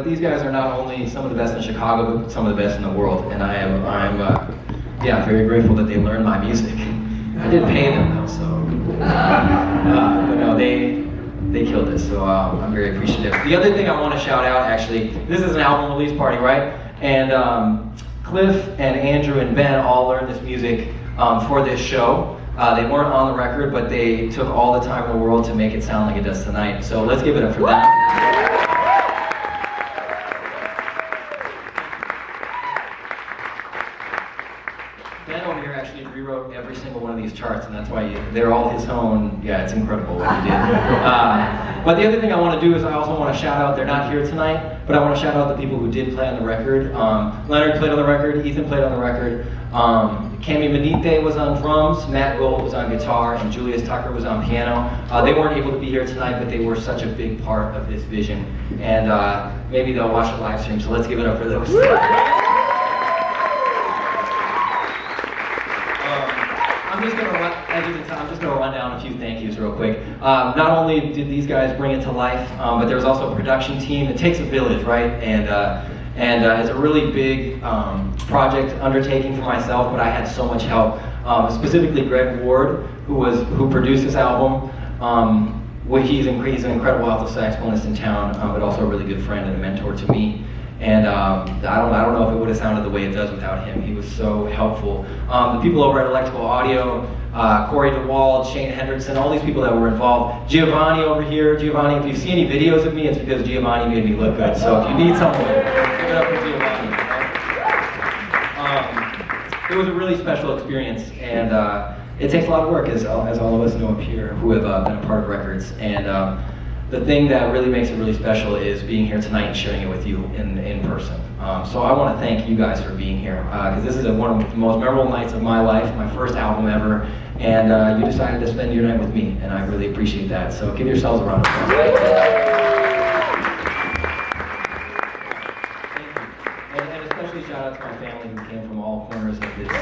but these guys are not only some of the best in Chicago, but some of the best in the world, and I'm very grateful that they learned my music. I did pay them though, so, but no, they killed it, so I'm very appreciative. The other thing I want to shout out, actually, this is an album release party, right? And Cliff and Andrew and Ben all learned this music for this show. They weren't on the record, but they took all the time in the world to make it sound like it does tonight. So let's give it up for them. Ben over here actually rewrote every single one of these charts, and that's why they're all his own. Yeah, it's incredible what he did. But the other thing I want to do is I also want to shout out, they're not here tonight, but I want to shout out the people who did play on the record. Leonard played on the record, Ethan played on the record, Cami Benite was on drums, Matt Gold was on guitar, and Julius Tucker was on piano. They weren't able to be here tonight, but they were such a big part of this vision. And maybe they'll watch the live stream, so let's give it up for those. I'm just going to run down a few thank yous real quick. Not only did these guys bring it to life, but there was also a production team. It takes a village, right? And it's a really big project undertaking for myself, but I had so much help. Specifically Greg Ward, who produced this album. He's an incredible alto saxophonist in town, but also a really good friend and a mentor to me. And I don't know if it would have sounded the way it does without him. He was so helpful. The people over at Electrical Audio, Corey DeWald, Shane Hendrickson, all these people that were involved. Giovanni over here. Giovanni, if you see any videos of me, it's because Giovanni made me look good. So if you need someone, give it up for Giovanni. Right? It was a really special experience, and it takes a lot of work, as all of us know up here who have been a part of records. And the thing that really makes it really special is being here tonight and sharing it with you in person. So I want to thank you guys for being here, because this is one of the most memorable nights of my life, my first album ever, and you decided to spend your night with me, and I really appreciate that. So give yourselves a round of applause. Thank you. And especially shout out to my family who came from all corners of this.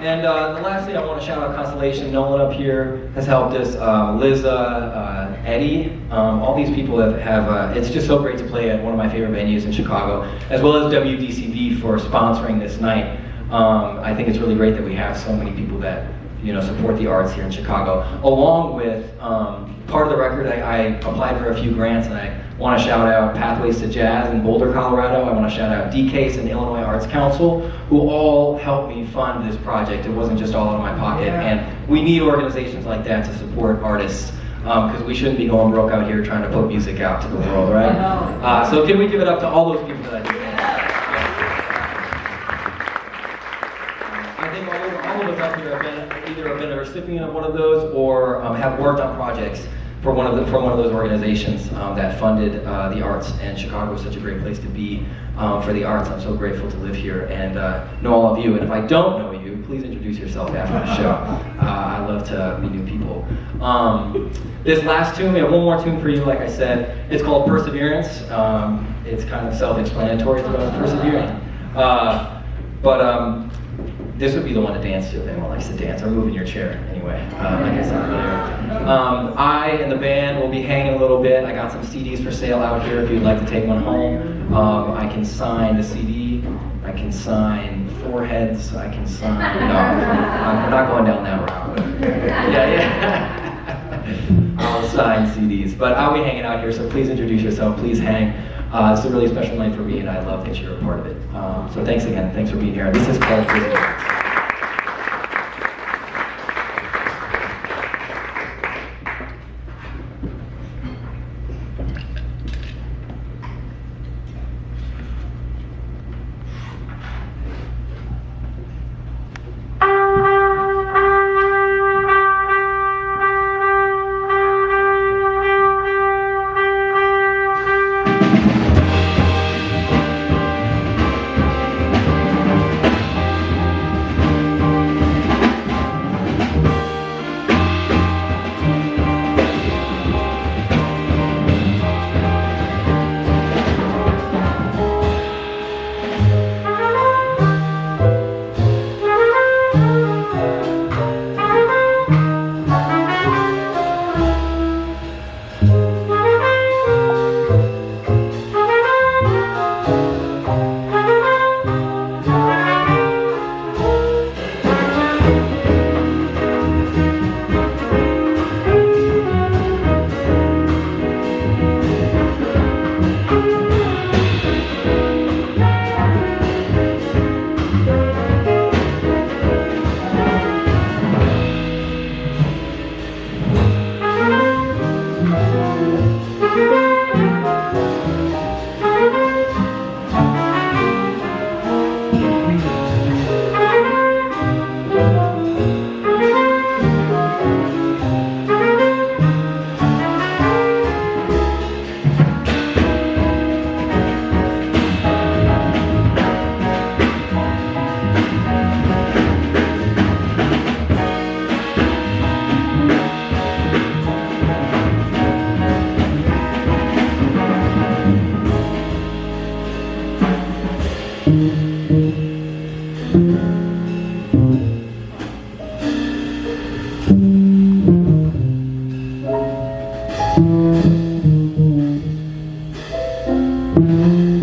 And the last thing I want to shout out Constellation. Nolan up here has helped us, Liza, Eddie, all these people have it's just so great to play at one of my favorite venues in Chicago, as well as WDCB for sponsoring this night. I think it's really great that we have so many people that support the arts here in Chicago. Along with part of the record, I applied for a few grants, and I want to shout out Pathways to Jazz in Boulder, Colorado. I want to shout out DCASE and Illinois Arts Council, who all helped me fund this project. It wasn't just all out of my pocket, and we need organizations like that to support artists, because we shouldn't be going broke out here trying to put music out to the world, right? So can we give it up to all those people that I did? I think all of us up here have either been a recipient of one of those or have worked on projects from one of those organizations that funded the arts, and Chicago is such a great place to be for the arts. I'm so grateful to live here and know all of you. And if I don't know you, please introduce yourself after the show. I love to meet new people. This last tune, we have one more tune for you, like I said. It's called Perseverance. It's kind of self-explanatory, it's about persevering. But this would be the one to dance to if anyone likes to dance, or move in your chair anyway, like I said earlier. I and the band will be hanging a little bit. I got some CDs for sale out here if you'd like to take one home. I can sign the CD, I can sign foreheads, I can sign, we're not going down that route. Yeah. I'll sign CDs, but I'll be hanging out here, so please introduce yourself, please hang. It's a really special night for me, and I love that you're a part of it. So thanks again, thanks for being here. This is called Perseverance. Thank